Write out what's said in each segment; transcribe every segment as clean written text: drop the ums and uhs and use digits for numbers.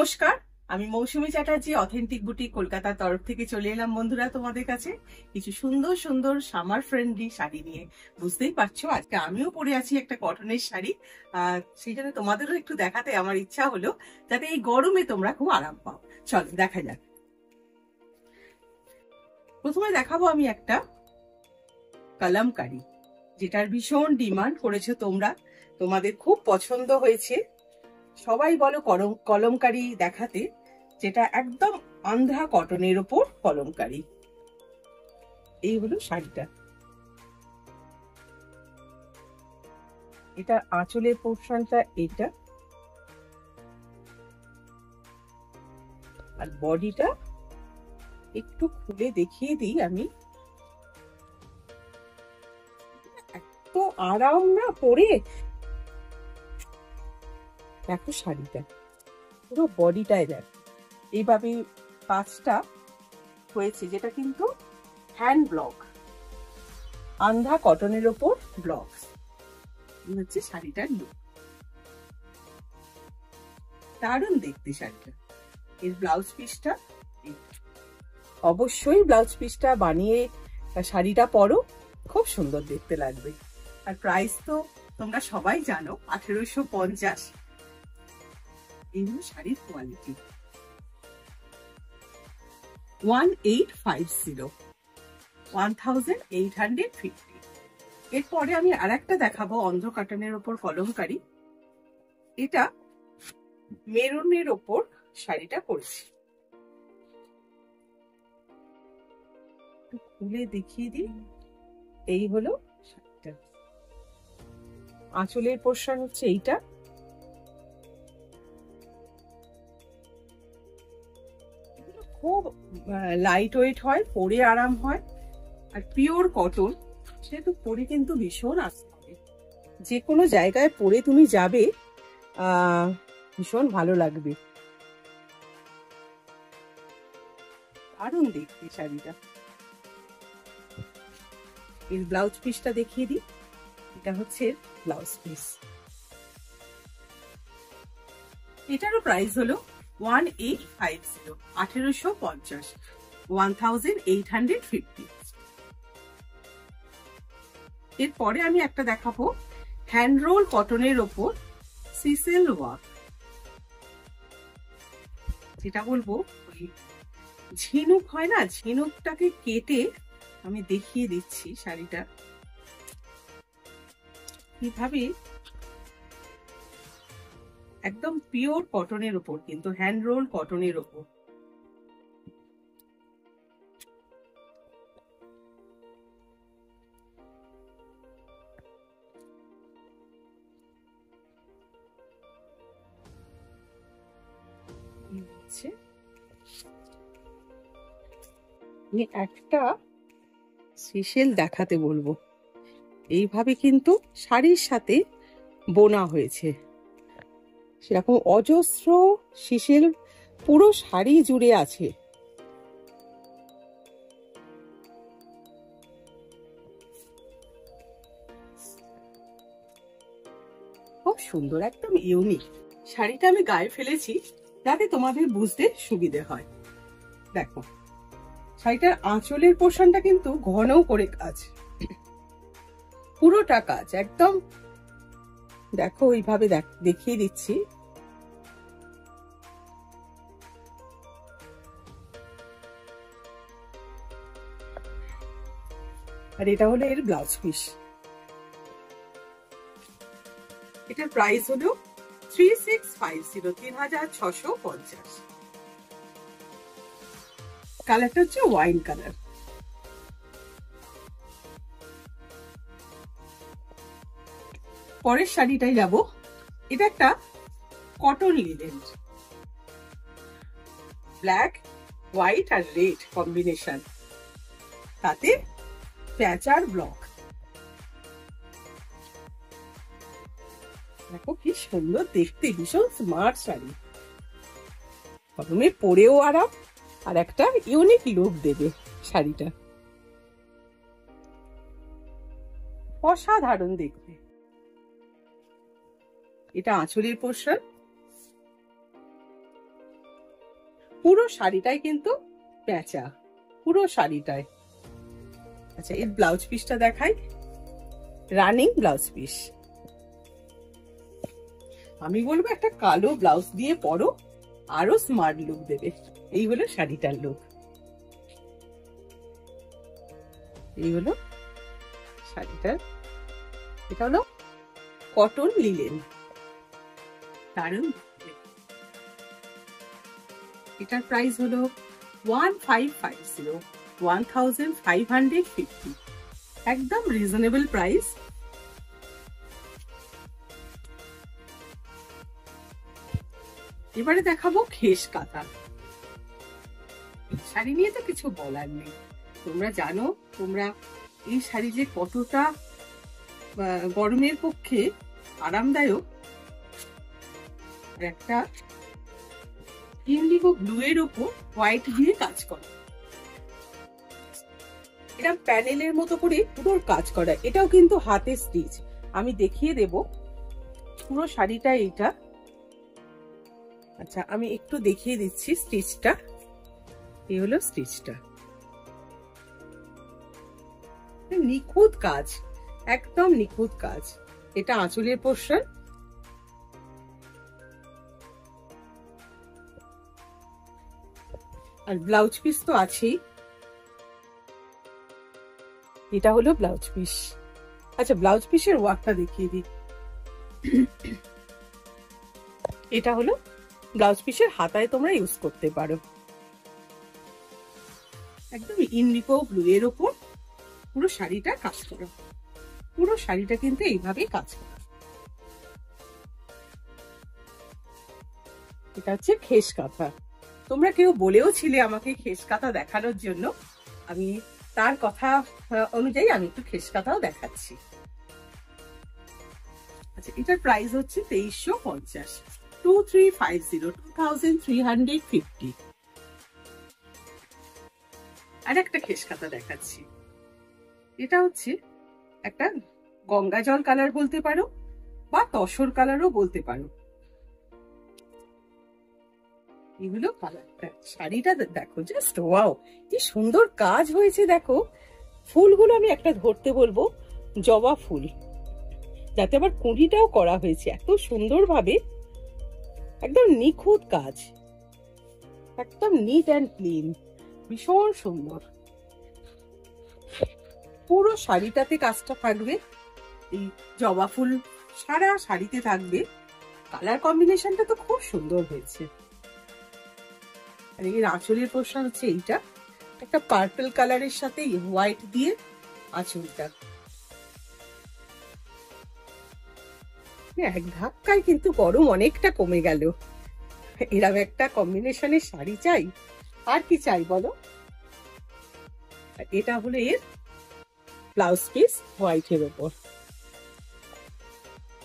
নমস্কার, আমি মৌসুমী Chatterjee authentic boutique কলকাতার তরফ থেকে চলে এলাম বন্ধুরা তোমাদের কাছে কিছু সুন্দর সুন্দর সামার ফ্রেন্ডলি শাড়ি নিয়ে। বুঝতেই পারছো আজকে আমিও পরে আছি একটা কটনের শাড়ি। সেই জন্য তোমাদেরও একটু দেখাতে আমার ইচ্ছা হলো, যাতে এই গরমে তোমরা খুব আরাম পাও। চলো দেখা যাক। প্রথমে দেখাবো আমি একটা কলমকারি, যেটার ভীষণ ডিমান্ড করেছো তোমরা, তোমাদের খুব পছন্দ হয়েছে। সবাই বলো কলমকারি দেখাতে, যেটা একদম আন্ধ্রা কটনের ওপর কলমকারি। এই হলো শাড়িটা। এটা আঁচলের পোর্শনটা, এটা আর বডিটা একটু খুলে দেখিয়ে দিই আমি। এত আরাম না পরে, দেখো শাড়িটা পুরো বডিটায় দেখো এইভাবে কাজটা হয়েছে, যেটা কিন্তু হ্যান্ড ব্লক, আন্ধ্রা কটনের ওপর ব্লক হচ্ছে শাড়িটার লুক। দারুণ দেখতে শাড়িটা। এর ব্লাউজ পিসটা, অবশ্যই ব্লাউজ পিসটা বানিয়ে শাড়িটা পরো, খুব সুন্দর দেখতে লাগবে। আর প্রাইস তো তোমরা সবাই জানো, 1850। এই হলো শাড়ির কোয়ালিটি। 1850, 1850। এরপরে আমি আর একটা দেখাবো অন্ধ্র কটনের ওপর কলমকারি। এটা মেরুনের ওপর শাড়িটা পরেছি, খুলে দেখিয়ে দিই। এই হলো শাড়িটা। আঁচলের পোর্শন হচ্ছে এইটা। খুব লাইট ওয়েট হয়, পরে আরাম হয়, আর পিওর কটন, সেহেতু পরে কিন্তু ভীষণ আসতে হবে। যে কোনো জায়গায় পরে তুমি যাবে, ভীষণ ভালো লাগবে। দারুণ দেখতে শাড়িটা। এর ব্লাউজ পিসটা দেখিয়ে দিই। এটা হচ্ছে ব্লাউজ পিস। এটারও প্রাইস হলো 1850, 1850, 1850। এরপরে আমি একটা দেখাবো হ্যান্ড রোল কটনের ওপর সিসেল ওয়ার্ক। যেটা বলবো ওই ঝিনুক হয় না, ঝিনুকটাকে কেটে আমি দেখিয়ে দিচ্ছি শাড়িটা কিভাবে। একদম পিওর কটনের ওপর, কিন্তু হ্যান্ড রোল কটনের ওপর। একটা সিসেল দেখাতে বলবো। এইভাবে কিন্তু শাড়ির সাথে বোনা হয়েছে, সেরকম অজস্র সিসেল পুরো শাড়ি জুড়ে আছে। খুব সুন্দর, একদম ইউনিক। শাড়িটা আমি গায়ে ফেলেছি যাতে তোমাদের বুঝতে সুবিধে হয়। দেখো শাড়িটার আঁচলের পোর্শনটা কিন্তু ঘন করে কাজ, পুরোটা কাজ একদম। দেখো ওইভাবে দেখিয়ে দিচ্ছি। আর এটা হলো এর ব্লাউজ পিস। এটার প্রাইস হলো 3650, 3650। কালারটা হচ্ছে ওয়াইন কালার। পরের শাড়িটাই যাব। এটা একটা কটন লিনেন, ব্ল্যাক, হোয়াইট আর রেড কম্বিনেশন, তাতে প্যাচার ব্লক। দেখো কি সুন্দর দেখতে, ভীষণ স্মার্ট শাড়ি। গরমে পরেও আরাম, আর একটা ইউনিক লুক দেবে শাড়িটা। অসাধারণ দেখতে। এটা আঁচলের পোর্শন। পুরো শাড়িটাই কিন্তু প্যাঁচা, পুরো শাড়িটায়। আচ্ছা, এর ব্লাউজ পিসটা দেখাই, রানিং ব্লাউজ পিস। আমি বলবো একটা কালো ব্লাউজ দিয়ে পরো, আরো স্মার্ট লুক দেবে। এই হলো শাড়িটার লুক, এই হলো শাড়িটার। এটা হলো কটন লিলেন, দারুণ। এটার প্রাইস হলো 1550, 1550, একদম রিজনেবল প্রাইস। এবারে দেখাবো খেস কাঁথা শাড়ি নিয়ে। তো কিছু বলার নেই, তোমরা জানো তোমরা এই শাড়ি যে কতটা গরমের পক্ষে আরামদায়ক। একটা ইন্ডিগো ব্লু এর উপর হোয়াইট দিয়ে কাজ করা, এটা প্যানেলের মতো করে পুরো কাজ করা। এটাও কিন্তু হাতে স্টিচ, আমি দেখিয়ে দেব পুরো শাড়িটা এইটা। আচ্ছা, আমি একটু দেখিয়ে দিচ্ছি স্টিচটা। এই হলো স্টিচটা, নিখুঁত কাজ, একদম নিখুঁত কাজ। এটা আঁচলের পোর্শন, আর ব্লাউজ পিস তো আছেই। এটা হলো ব্লাউজ পিস। আচ্ছা, ব্লাউজ পিসের ওয়ার্কটা দেখিয়ে দিই। এটা হলো ব্লাউজ পিসের হাতায় তোমরা ইউজ করতে পারো। একদম ইন্ডিগো ব্লু এর উপর পুরো শাড়িটা কাজ করো, পুরো শাড়িটা কিন্তু এইভাবেই কাজ করা। এটা হচ্ছে খেস কাঁথা। তোমরা কেউ বলেও ছিলে আমাকে খেস কাঁথা দেখানোর জন্য, আমি তার কথা অনুযায়ী আমি একটু খেস কাঁথাও দেখাচ্ছি। আচ্ছা, এটার প্রাইস হচ্ছে 2350, 2350, 2350। আর একটা খেস কাঁথা দেখাচ্ছি। এটা হচ্ছে একটা গঙ্গা জল কালার বলতে পারো, বা তসর কালারও বলতে পারো। এগুলো কালারটা, শাড়িটা দেখো, জাস্ট ওয়াও, কি সুন্দর কাজ হয়েছে। দেখো ফুলগুলো আমি একটা ধরতে বলবো, জবা ফুল, যাতে আবার কুঁড়িটাও করা হয়েছে এত সুন্দর ভাবে, একদম নিখুঁত কাজ, একদম নিট অ্যান্ড ক্লিন, ভীষণ সুন্দর। পুরো শাড়িটাতে কাজটা থাকবে, এই জবা ফুল সারা শাড়িতে থাকবে। কালার কম্বিনেশনটা তো খুব সুন্দর হয়েছে। আর এই আঁচলের পোর্শন হচ্ছে এইটা, একটা পার্পল কালারের সাথে হোয়াইট দিয়ে আঁচলটা। এক ধাক্কায় কিন্তু গরম অনেকটা কমে গেল। এরকম একটা কম্বিনেশনের শাড়ি চাই, আর কি চাই বলো। এটা হলো এর ব্লাউজ পিস হোয়াইটের ওপর,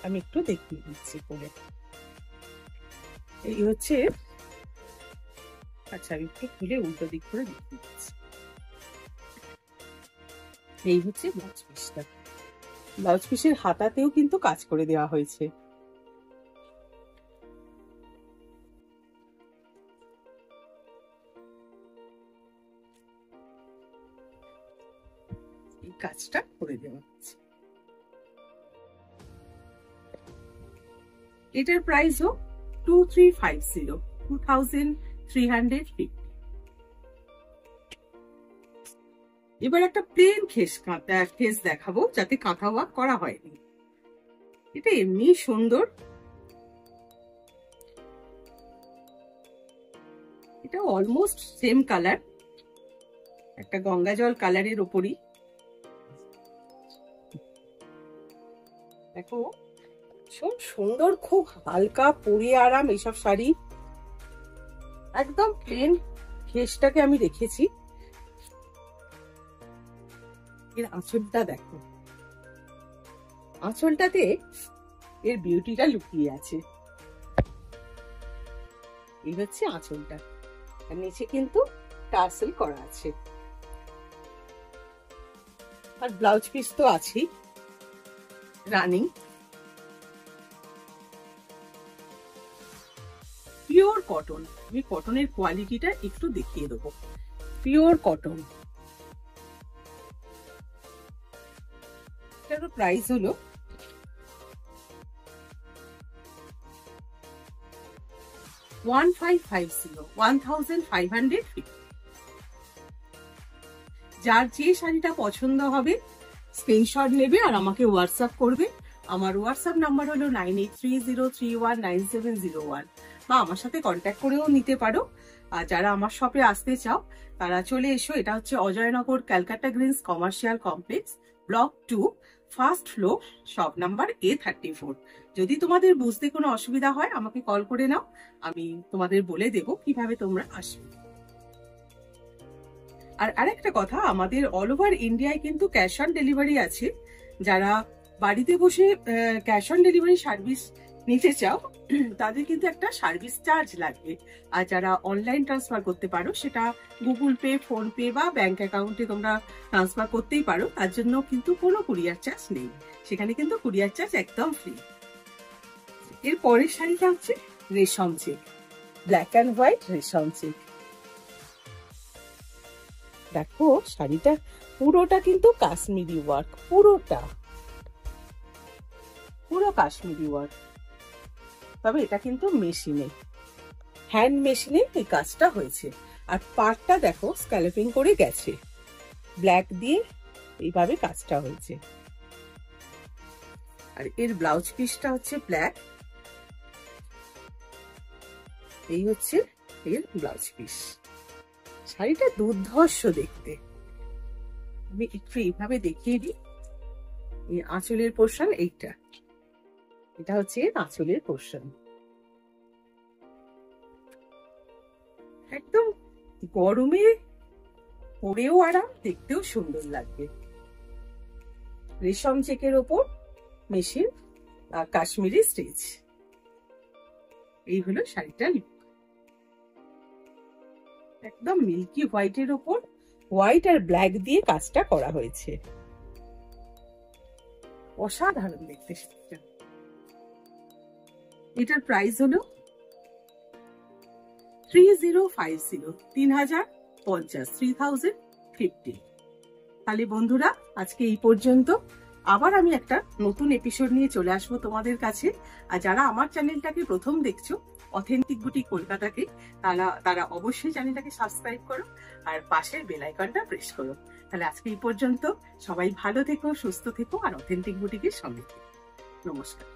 আমি একটু দেখিয়ে দিচ্ছি পরে। এই হচ্ছে, আচ্ছা আমি একটু খুলে উল্টো দিক করে দেখিয়ে দিচ্ছি। এই হচ্ছে ব্লাউজ পিসটা। ব্লাউজ পিসের হাতাতেও কিন্তু কাজ করে দেওয়া হয়েছে। এই কাজটা করে দেওয়া হচ্ছে। এটার প্রাইস হোক 2350, 2350। এবার একটা প্লেন খেস দেখাবো, যাতে কাঁথা ওয়ার্ক করা হয়নি। এটা এমনি সুন্দর, এটা অলমোস্ট সেম কালার, একটা গঙ্গা জল কালারের ওপরই। দেখো খুব সুন্দর, খুব হালকা, পরে আরাম এইসব শাড়ি। একদম প্লেন খেসটাকে আমি রেখেছি। এর আঁচলটা দেখো, আঁচলটাতে এর বিউটিটা লুকিয়ে আছে। এই হচ্ছে আঁচলটা, আর নিচে কিন্তু টার্সেল করা আছে। আর ব্লাউজ পিস তো আছেই রানিং। প্রিয় পিওর কটন। আমি কটনের কোয়ালিটিটা একটু দেখিয়ে দেবো। Pure cotton. এটার প্রাইস হলো 1550। যার যে শাড়িটা পছন্দ হবে স্ক্রিনশট নেবে আর আমাকে হোয়াটসঅ্যাপ করবে। আমার হোয়াটসঅ্যাপ নাম্বার হলো 9830319701, বা আমার সাথে কন্ট্যাক্ট করেও নিতে পারো। আর যারা আমার শপে আসতে চাও তারা চলে এসো। এটা হচ্ছে Ajaynagar Calcutta Greens commercial complex, block 2, first floor, shop number A34। যদি তোমাদের বুঝতে কোনো অসুবিধা হয় আমাকে কল করে নাও, আমি তোমাদের বলে দেব কিভাবে তোমরা আসবে। আর আরেকটা কথা, আমাদের অল ওভার ইন্ডিয়ায় কিন্তু ক্যাশ অন ডেলিভারি আছে। যারা বাড়িতে বসে ক্যাশ অন ডেলিভারি সার্ভিস নিতে চাও তাদের কিন্তু একটা সার্ভিস চার্জ লাগবে। আর যারা অনলাইন ট্রান্সফার করতে পারো, সেটা গুগল পে, ফোন পে বা ব্যাংক অ্যাকাউন্টে তোমরা ট্রান্সফার করতেই পারো, তার জন্য কিন্তু কোনো কুরিয়ার চার্জ নেই। সেখানে কিন্তু কুরিয়ার চার্জ একদম ফ্রি। এর পরের শাড়িটা হচ্ছে রেশম চেক, ব্ল্যাক অ্যান্ড হোয়াইট রেশম চেক। দেখো শাড়িটা পুরোটা কিন্তু কাশ্মীরি ওয়ার্ক, পুরো কাশ্মীরি ওয়ার্ক। তবে এটা কিন্তু মেশিনে, হ্যান্ড মেশিনে এই কাজটা হয়েছে। আর পাড়টা দেখো স্ক্যালপিং করে গেছে, ব্ল্যাক দিয়ে এইভাবে কাজটা হয়েছে। আর এর ব্লাউজ পিসটা হচ্ছে ব্ল্যাক। এই হচ্ছে এর ব্লাউজ পিস। শাড়িটা দুর্ধর্ষ দেখতে। আমি একটু এইভাবে দেখিয়ে দিই। এই আঁচলের পোর্শন এইটা, এটা হচ্ছে আঁচলের পোর্শন। একদম গরমে পরেও আরাম, দেখতেও সুন্দর লাগবে। রেশম চেকের ওপর মেশিন কাশ্মীরি স্টিচ। এই হলো শাড়িটা। একদম মিল্কি হোয়াইটের ওপর হোয়াইট আর ব্ল্যাক দিয়ে কাজটা করা হয়েছে। অসাধারণ দেখতে শাড়িটা। এটার প্রাইস হলো 3050। তাহলে বন্ধুরা আজকে এই পর্যন্ত। আবার আমি একটা নতুন এপিসোড নিয়ে চলে আসবো তোমাদের কাছে। আর যারা আমার চ্যানেলটাকে প্রথম দেখছো, অথেন্টিক বুটিক কলকাতাকে, তারা অবশ্যই চ্যানেলটাকে সাবস্ক্রাইব করো আর পাশের বেল আইকনটা প্রেস করো। তাহলে আজকে এই পর্যন্ত। সবাই ভালো থেকো, সুস্থ থেকো আর অথেন্টিক বুটিকের সঙ্গে থেকো। নমস্কার।